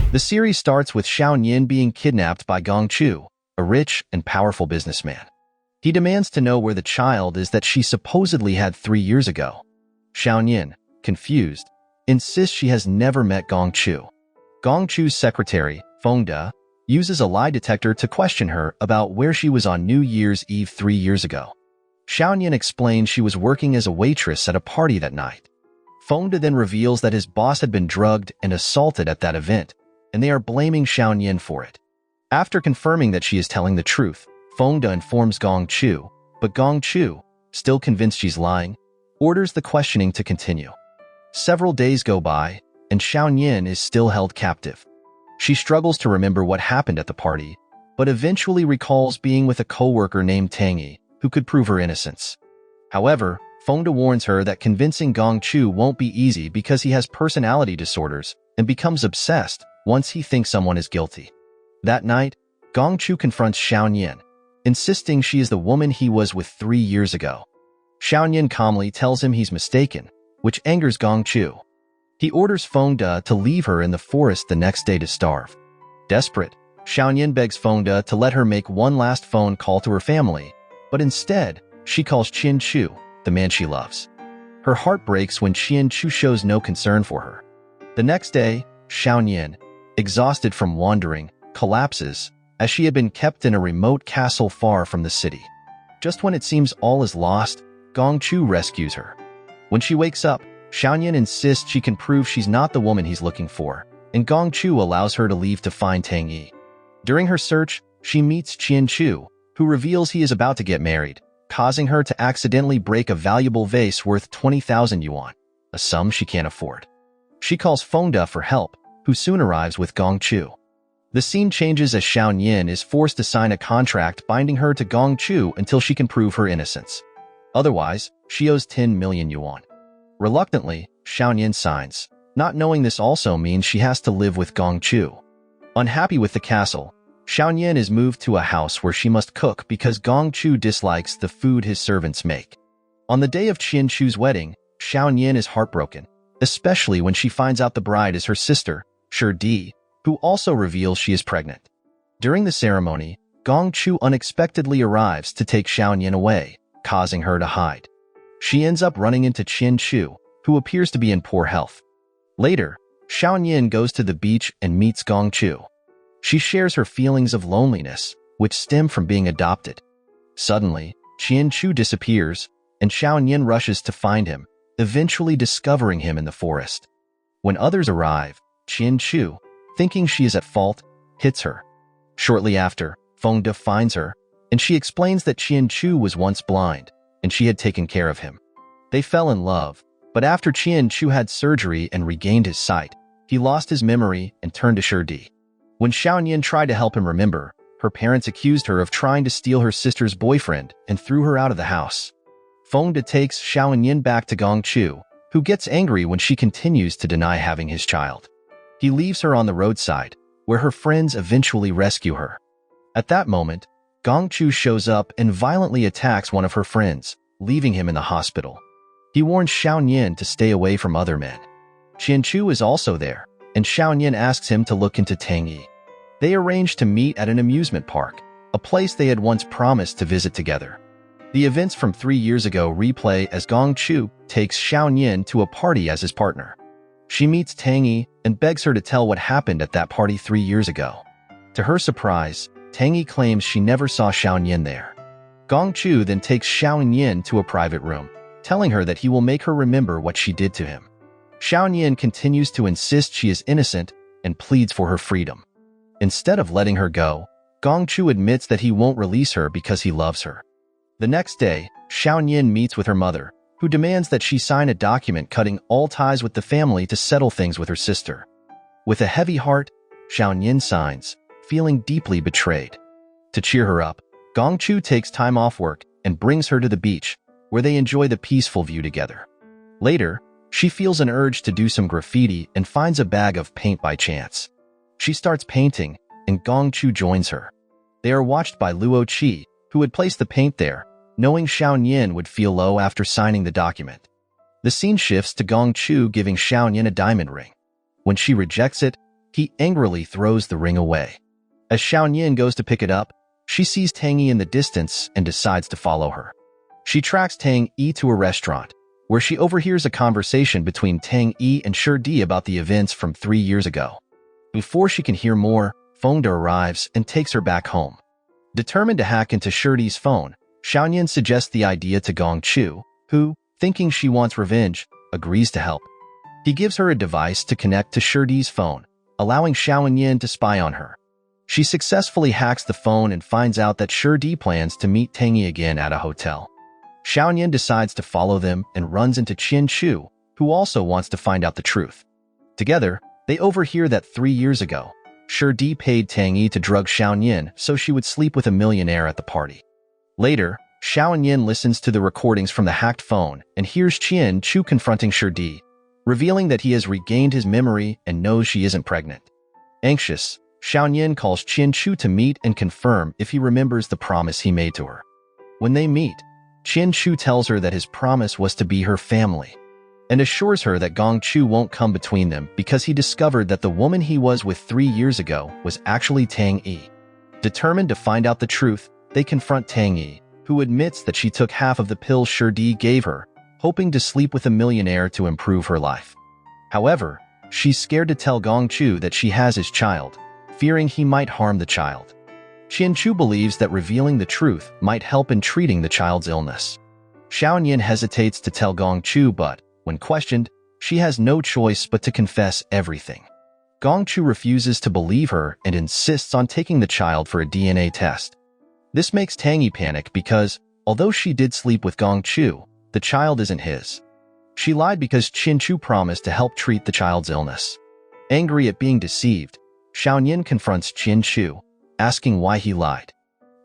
The series starts with Xiao Yin being kidnapped by Gong Chu, a rich and powerful businessman. He demands to know where the child is that she supposedly had 3 years ago. Xiao Yin, confused, insists she has never met Gong Chu. Gong Chu's secretary, Feng De, uses a lie detector to question her about where she was on New Year's Eve 3 years ago. Xiao Yin explains she was working as a waitress at a party that night. Feng De then reveals that his boss had been drugged and assaulted at that event, and they are blaming Xiao Yin for it. After confirming that she is telling the truth, Feng De informs Gong Chu, but Gong Chu, still convinced she's lying, orders the questioning to continue. Several days go by, and Xiao Yin is still held captive. She struggles to remember what happened at the party, but eventually recalls being with a co-worker named Tang Yi, who could prove her innocence. However, Feng De warns her that convincing Gong Chu won't be easy because he has personality disorders and becomes obsessed once he thinks someone is guilty. That night, Gong Chu confronts Xiao Yin, insisting she is the woman he was with 3 years ago. Xiao Yin calmly tells him he's mistaken, which angers Gong Chu. He orders Feng De to leave her in the forest the next day to starve. Desperate, Xiao Yin begs Feng De to let her make one last phone call to her family, but instead, she calls Qian Chu, the man she loves. Her heart breaks when Qian Chu shows no concern for her. The next day, Xiao Yin, exhausted from wandering, collapses, as she had been kept in a remote castle far from the city. Just when it seems all is lost, Gong Chu rescues her. When she wakes up, Xiao Yin insists she can prove she's not the woman he's looking for, and Gong Chu allows her to leave to find Tang Yi. During her search, she meets Qian Chu, who reveals he is about to get married, causing her to accidentally break a valuable vase worth 20,000 yuan, a sum she can't afford. She calls Feng De for help, who soon arrives with Gong Chu. The scene changes as Xiao Yin is forced to sign a contract binding her to Gong Chu until she can prove her innocence. Otherwise, she owes 10 million yuan. Reluctantly, Xiao Yin signs, not knowing this also means she has to live with Gong Chu. Unhappy with the castle, Xiao Yin is moved to a house where she must cook because Gong Chu dislikes the food his servants make. On the day of Qian Chu's wedding, Xiao Yin is heartbroken, especially when she finds out the bride is her sister, Shi Di, who also reveals she is pregnant. During the ceremony, Gong Chu unexpectedly arrives to take Xiao Yin away, causing her to hide. She ends up running into Qian Chu, who appears to be in poor health. Later, Xiao Yin goes to the beach and meets Gong Chu. She shares her feelings of loneliness, which stem from being adopted. Suddenly, Qian Chu disappears, and Xiao Yin rushes to find him, eventually discovering him in the forest. When others arrive, Qian Chu, thinking she is at fault, hits her. Shortly after, Feng De finds her, and she explains that Qian Chu was once blind, and she had taken care of him. They fell in love, but after Qian Chu had surgery and regained his sight, he lost his memory and turned to Shi Di. When Xiao Yin tried to help him remember, her parents accused her of trying to steal her sister's boyfriend and threw her out of the house. Feng De takes Xiao Yin back to Gong Chu, who gets angry when she continues to deny having his child. He leaves her on the roadside, where her friends eventually rescue her. At that moment, Gong Chu shows up and violently attacks one of her friends, leaving him in the hospital. He warns Xiao Yin to stay away from other men. Qian Chu is also there, and Xiao Yin asks him to look into Tang Yi. They arrange to meet at an amusement park, a place they had once promised to visit together. The events from 3 years ago replay as Gong Chu takes Xiao Yin to a party as his partner. She meets Tang Yi and begs her to tell what happened at that party 3 years ago. To her surprise, Tang Yi claims she never saw Xiao Yin there. Gong Chu then takes Xiao Yin to a private room, telling her that he will make her remember what she did to him. Xiao Yin continues to insist she is innocent and pleads for her freedom. Instead of letting her go, Gong Chu admits that he won't release her because he loves her. The next day, Xiao Yin meets with her mother, who demands that she sign a document cutting all ties with the family to settle things with her sister. With a heavy heart, Xiao Yin signs, feeling deeply betrayed. To cheer her up, Gong Chu takes time off work and brings her to the beach, where they enjoy the peaceful view together. Later, she feels an urge to do some graffiti and finds a bag of paint by chance. She starts painting, and Gong Chu joins her. They are watched by Luo Qi, who had placed the paint there, knowing Xiao Yin would feel low after signing the document. The scene shifts to Gong Chu giving Xiao Yin a diamond ring. When she rejects it, he angrily throws the ring away. As Xiaoyan goes to pick it up, she sees Tang Yi in the distance and decides to follow her. She tracks Tang Yi to a restaurant, where she overhears a conversation between Tang Yi and Shirdi about the events from 3 years ago. Before she can hear more, Fengde arrives and takes her back home. Determined to hack into Shirdi's phone, Xiaoyan suggests the idea to Gong Chu, who, thinking she wants revenge, agrees to help. He gives her a device to connect to Shirdi's phone, allowing Xiaoyan to spy on her. She successfully hacks the phone and finds out that Shirdi plans to meet Tang Yi again at a hotel. Xiaoyan decides to follow them and runs into Qian Chu, who also wants to find out the truth. Together, they overhear that 3 years ago, Shirdi paid Tang Yi to drug Xiaoyan so she would sleep with a millionaire at the party. Later, Xiaoyan listens to the recordings from the hacked phone and hears Qian Chu confronting Shirdi, revealing that he has regained his memory and knows she isn't pregnant. Anxious, Xiaoyan calls Qian Chu to meet and confirm if he remembers the promise he made to her. When they meet, Qian Chu tells her that his promise was to be her family, and assures her that Gong Chu won't come between them because he discovered that the woman he was with 3 years ago was actually Tang Yi. Determined to find out the truth, they confront Tang Yi, who admits that she took half of the pills Shirdi gave her, hoping to sleep with a millionaire to improve her life. However, she's scared to tell Gong Chu that she has his child, fearing he might harm the child. Qian Chu believes that revealing the truth might help in treating the child's illness. Xiaoyan hesitates to tell Gong Chu, but, when questioned, she has no choice but to confess everything. Gong Chu refuses to believe her and insists on taking the child for a DNA test. This makes Tang Yi panic because, although she did sleep with Gong Chu, the child isn't his. She lied because Qian Chu promised to help treat the child's illness. Angry at being deceived, Xiaoyan confronts Qian Chu, asking why he lied.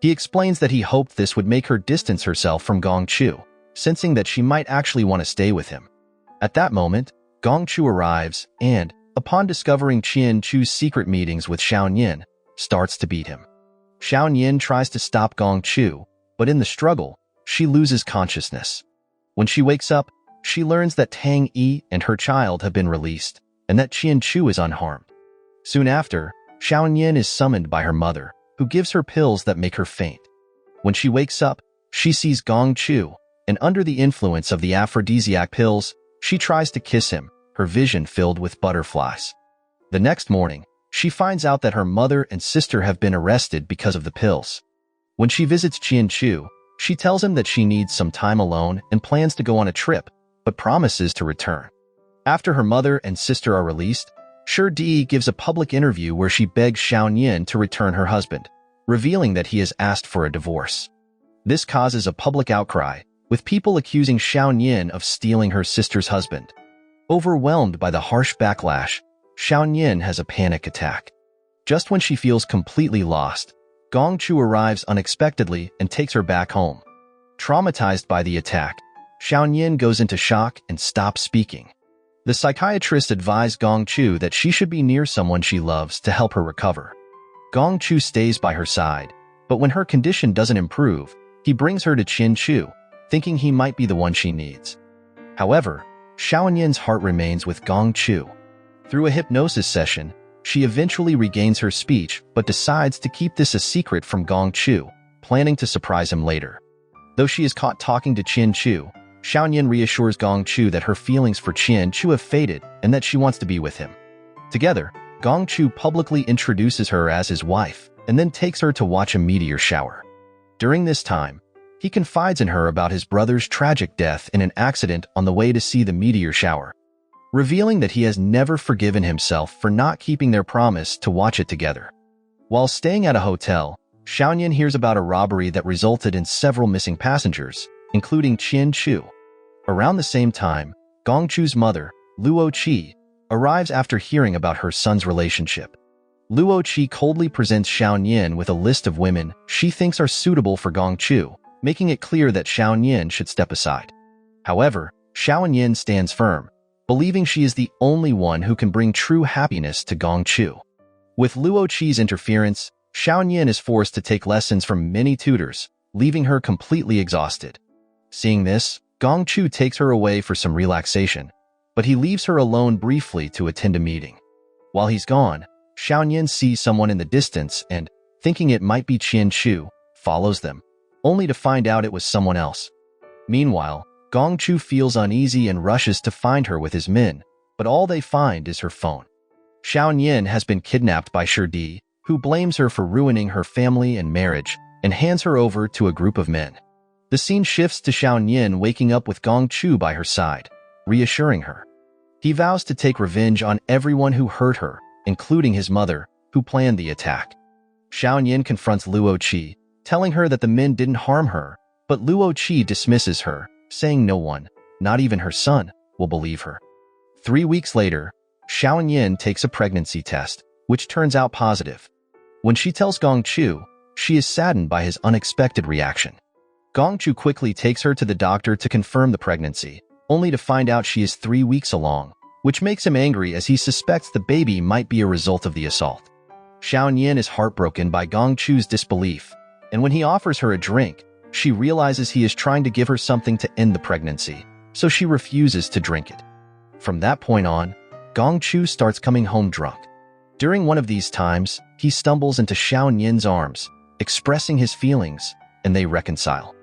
He explains that he hoped this would make her distance herself from Gong Chu, sensing that she might actually want to stay with him. At that moment, Gong Chu arrives and, upon discovering Qian Chu's secret meetings with Xiaoyan, starts to beat him. Xiaoyan tries to stop Gong Chu, but in the struggle, she loses consciousness. When she wakes up, she learns that Tang Yi and her child have been released, and that Qian Chu is unharmed. Soon after, Xiaoyan is summoned by her mother, who gives her pills that make her faint. When she wakes up, she sees Gong Chu, and under the influence of the aphrodisiac pills, she tries to kiss him, her vision filled with butterflies. The next morning, she finds out that her mother and sister have been arrested because of the pills. When she visits Qian Chu, she tells him that she needs some time alone and plans to go on a trip, but promises to return. After her mother and sister are released, Shirdi gives a public interview where she begs Xiaoyan to return her husband, revealing that he has asked for a divorce. This causes a public outcry, with people accusing Xiaoyan of stealing her sister's husband. Overwhelmed by the harsh backlash, Xiaoyan has a panic attack. Just when she feels completely lost, Gong Chu arrives unexpectedly and takes her back home. Traumatized by the attack, Xiaoyan goes into shock and stops speaking. The psychiatrist advised Gong Chu that she should be near someone she loves to help her recover. Gong Chu stays by her side, but when her condition doesn't improve, he brings her to Qian Chu, thinking he might be the one she needs. However, Xiaoyan's heart remains with Gong Chu. Through a hypnosis session, she eventually regains her speech but decides to keep this a secret from Gong Chu, planning to surprise him later. Though she is caught talking to Qian Chu, Xiaoyan reassures Gong Chu that her feelings for Qian Chu have faded and that she wants to be with him. Together, Gong Chu publicly introduces her as his wife and then takes her to watch a meteor shower. During this time, he confides in her about his brother's tragic death in an accident on the way to see the meteor shower, revealing that he has never forgiven himself for not keeping their promise to watch it together. While staying at a hotel, Xiaoyan hears about a robbery that resulted in several missing passengers, including Qian Chu. Around the same time, Gong Chu's mother, Luo Qi, arrives after hearing about her son's relationship. Luo Qi coldly presents Xiaoyan with a list of women she thinks are suitable for Gong Chu, making it clear that Xiaoyan should step aside. However, Xiaoyan stands firm, believing she is the only one who can bring true happiness to Gong Chu. With Luo Qi's interference, Xiaoyan is forced to take lessons from many tutors, leaving her completely exhausted. Seeing this, Gong Chu takes her away for some relaxation, but he leaves her alone briefly to attend a meeting. While he's gone, Xiaoyan sees someone in the distance and, thinking it might be Qianchu, follows them, only to find out it was someone else. Meanwhile, Gongchu feels uneasy and rushes to find her with his men, but all they find is her phone. Xiaoyan has been kidnapped by Shidi, who blames her for ruining her family and marriage, and hands her over to a group of men. The scene shifts to Xiaoyan waking up with Gongchu by her side, reassuring her. He vows to take revenge on everyone who hurt her, including his mother, who planned the attack. Xiaoyan confronts Luoqi, telling her that the men didn't harm her, but Luoqi dismisses her, saying no one, not even her son, will believe her. 3 weeks later, Xiaoyan takes a pregnancy test, which turns out positive. When she tells Gongchu, she is saddened by his unexpected reaction. Gongchu quickly takes her to the doctor to confirm the pregnancy, only to find out she is 3 weeks along, which makes him angry as he suspects the baby might be a result of the assault. Xiaoyan is heartbroken by Gongchu's disbelief, and when he offers her a drink, she realizes he is trying to give her something to end the pregnancy, so she refuses to drink it. From that point on, Gongchu starts coming home drunk. During one of these times, he stumbles into Xiaoyan's arms, expressing his feelings, and they reconcile.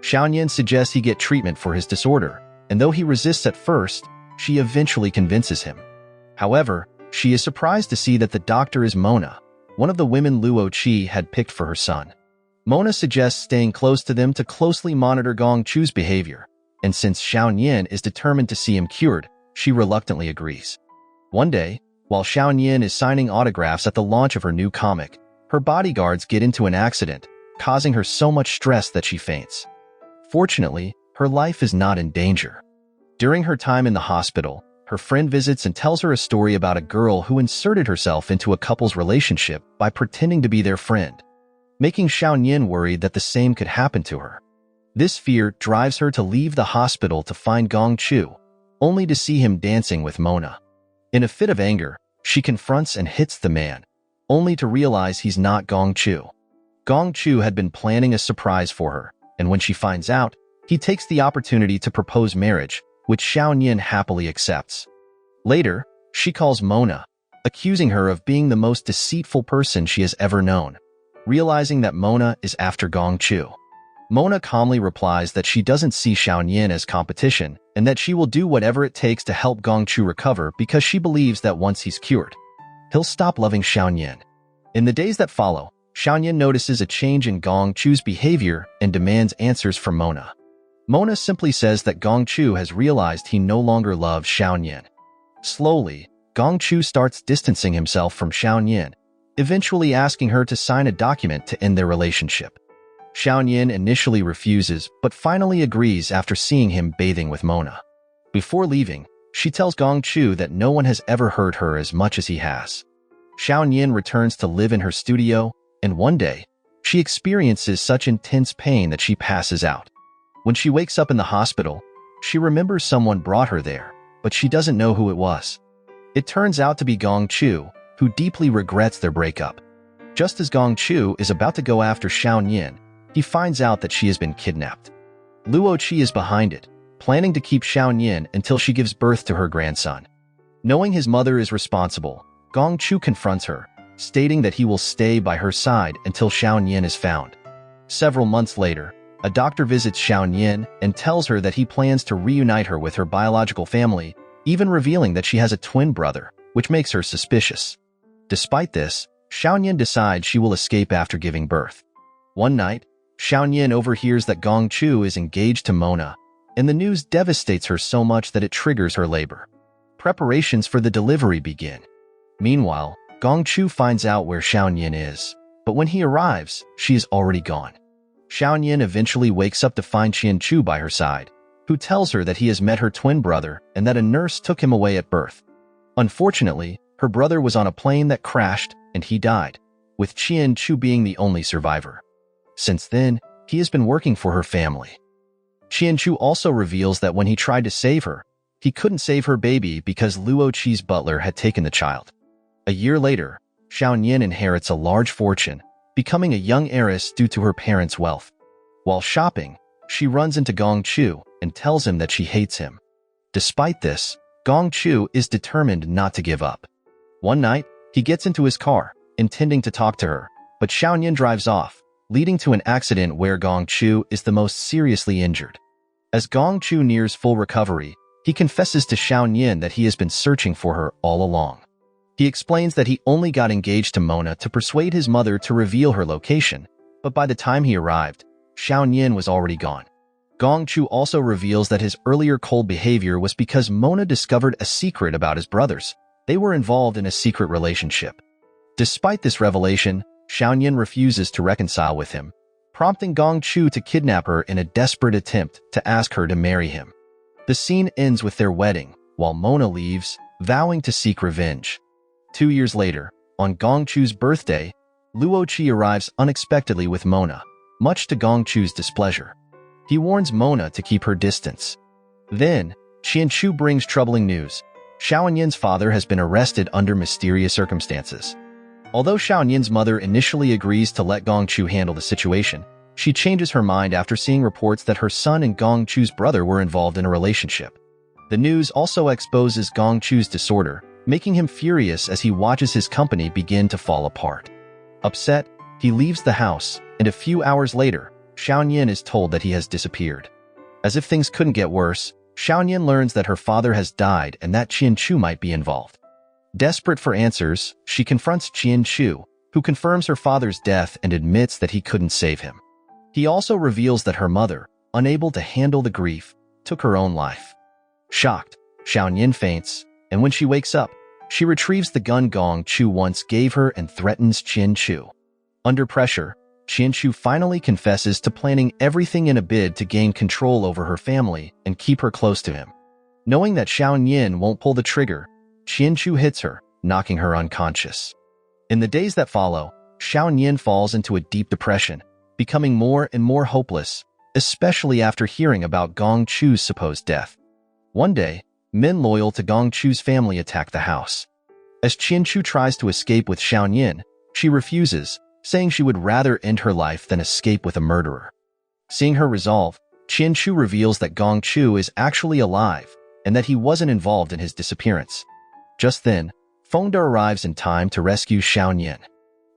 Xiaoyan suggests he get treatment for his disorder, and though he resists at first, she eventually convinces him. However, she is surprised to see that the doctor is Mona, one of the women Luoqi had picked for her son. Mona suggests staying close to them to closely monitor Gongchu's behavior, and since Xiaoyan is determined to see him cured, she reluctantly agrees. One day, while Xiaoyan is signing autographs at the launch of her new comic, her bodyguards get into an accident, causing her so much stress that she faints. Fortunately, her life is not in danger. During her time in the hospital, her friend visits and tells her a story about a girl who inserted herself into a couple's relationship by pretending to be their friend, making Xiaoyan worried that the same could happen to her. This fear drives her to leave the hospital to find Gongchu, only to see him dancing with Mona. In a fit of anger, she confronts and hits the man, only to realize he's not Gongchu. Gongchu had been planning a surprise for her, and when she finds out, he takes the opportunity to propose marriage, which Xiaoyan happily accepts. Later, she calls Mona, accusing her of being the most deceitful person she has ever known, realizing that Mona is after Gongchu. Mona calmly replies that she doesn't see Xiaoyan as competition and that she will do whatever it takes to help Gongchu recover because she believes that once he's cured, he'll stop loving Xiaoyan. In the days that follow, Xiaoyan notices a change in Gongchu's behavior and demands answers from Mona. Mona simply says that Gongchu has realized he no longer loves Xiaoyan. Slowly, Gongchu starts distancing himself from Xiaoyan, eventually asking her to sign a document to end their relationship. Xiaoyan initially refuses, but finally agrees after seeing him bathing with Mona. Before leaving, she tells Gongchu that no one has ever hurt her as much as he has. Xiaoyan returns to live in her studio, and one day, she experiences such intense pain that she passes out. When she wakes up in the hospital, she remembers someone brought her there, but she doesn't know who it was. It turns out to be Gongchu, who deeply regrets their breakup. Just as Gongchu is about to go after Xiaoyan, he finds out that she has been kidnapped. Luoqi is behind it, planning to keep Xiaoyan until she gives birth to her grandson. Knowing his mother is responsible, Gongchu confronts her, stating that he will stay by her side until Xiaoyan is found. Several months later, a doctor visits Xiaoyan and tells her that he plans to reunite her with her biological family, even revealing that she has a twin brother, which makes her suspicious. Despite this, Xiaoyan decides she will escape after giving birth. One night, Xiaoyan overhears that Gongchu is engaged to Mona, and the news devastates her so much that it triggers her labor. Preparations for the delivery begin. Meanwhile, Gongchu finds out where Xiaoyan is, but when he arrives, she is already gone. Xiaoyan eventually wakes up to find Qianchu by her side, who tells her that he has met her twin brother and that a nurse took him away at birth. Unfortunately, her brother was on a plane that crashed and he died, with Qianchu being the only survivor. Since then, he has been working for her family. Qianchu also reveals that when he tried to save her, he couldn't save her baby because Luoqi's butler had taken the child. A year later, Xiaoyan inherits a large fortune, becoming a young heiress due to her parents' wealth. While shopping, she runs into Gongchu and tells him that she hates him. Despite this, Gongchu is determined not to give up. One night, He gets into his car, intending to talk to her, but Xiaoyan drives off, leading to an accident where Gong Chu is the most seriously injured. As Gong Chu nears full recovery, he confesses to Xiaoyan that he has been searching for her all along. He explains that he only got engaged to Mona to persuade his mother to reveal her location, but by the time he arrived, Xiaoyan was already gone. Gong Chu also reveals that his earlier cold behavior was because Mona discovered a secret about his brothers. They were involved in a secret relationship. Despite this revelation, Xiaoyan refuses to reconcile with him, prompting Gong Chu to kidnap her in a desperate attempt to ask her to marry him. The scene ends with their wedding, while Mona leaves, vowing to seek revenge. 2 years later, on Gong Chu's birthday, Luo Qi arrives unexpectedly with Mona, much to Gong Chu's displeasure. He warns Mona to keep her distance. Then, Qian Chu brings troubling news. Xiaoyan's father has been arrested under mysterious circumstances. Although Xiaoyan's mother initially agrees to let Gong Chu handle the situation, she changes her mind after seeing reports that her son and Gong Chu's brother were involved in a relationship. The news also exposes Gong Chu's disorder, making him furious as he watches his company begin to fall apart. Upset, he leaves the house, and a few hours later, Xiaoyan is told that he has disappeared. As if things couldn't get worse, Xiaoyan learns that her father has died and that Qian Chu might be involved. Desperate for answers, she confronts Qian Chu, who confirms her father's death and admits that he couldn't save him. He also reveals that her mother, unable to handle the grief, took her own life. Shocked, Xiaoyan faints, and when she wakes up, she retrieves the gun Gong Chu once gave her and threatens Qian Chu. Under pressure, Qian Chu finally confesses to planning everything in a bid to gain control over her family and keep her close to him. Knowing that Xiaoyan won't pull the trigger, Qian Chu hits her, knocking her unconscious. In the days that follow, Xiaoyan falls into a deep depression, becoming more and more hopeless, especially after hearing about Gong Chu's supposed death. One day, men loyal to Gong Chu's family attack the house. As Qian Chu tries to escape with Xiaoyan, she refuses, saying she would rather end her life than escape with a murderer. Seeing her resolve, Qian Chu reveals that Gong Chu is actually alive and that he wasn't involved in his disappearance. Just then, Fengde arrives in time to rescue Xiaoyan.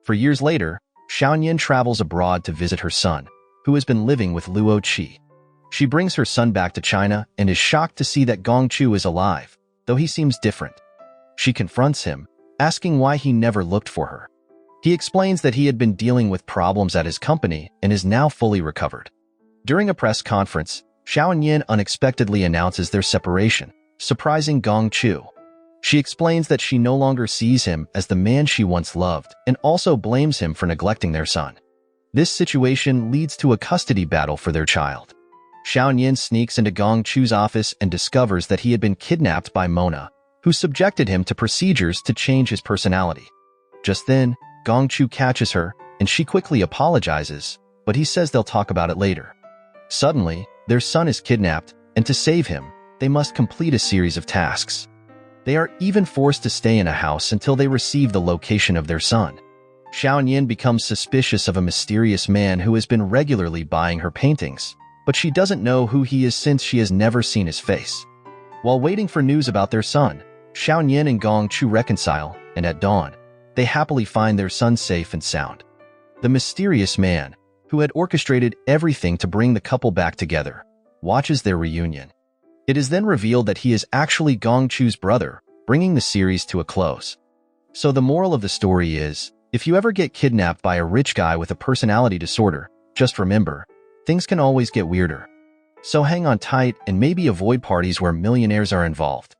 For years later, Xiaoyan travels abroad to visit her son, who has been living with Luo Qi. She brings her son back to China and is shocked to see that Gong Chu is alive, though he seems different. She confronts him, asking why he never looked for her. He explains that he had been dealing with problems at his company and is now fully recovered. During a press conference, Xiaoyan unexpectedly announces their separation, surprising Gong Chu. She explains that she no longer sees him as the man she once loved and also blames him for neglecting their son. This situation leads to a custody battle for their child. Xiaoyan sneaks into Gong Chu's office and discovers that he had been kidnapped by Mona, who subjected him to procedures to change his personality. Just then, Gong Chu catches her, and she quickly apologizes, but he says they'll talk about it later. Suddenly, their son is kidnapped, and to save him, they must complete a series of tasks. They are even forced to stay in a house until they receive the location of their son. Xiaoyan becomes suspicious of a mysterious man who has been regularly buying her paintings, but she doesn't know who he is since she has never seen his face. While waiting for news about their son, Xiaoyan and Gong Chu reconcile, and at dawn, they happily find their son safe and sound. The mysterious man, who had orchestrated everything to bring the couple back together, watches their reunion. It is then revealed that he is actually Gong Chu's brother, bringing the series to a close. So the moral of the story is, if you ever get kidnapped by a rich guy with a personality disorder, just remember, things can always get weirder. So hang on tight and maybe avoid parties where millionaires are involved.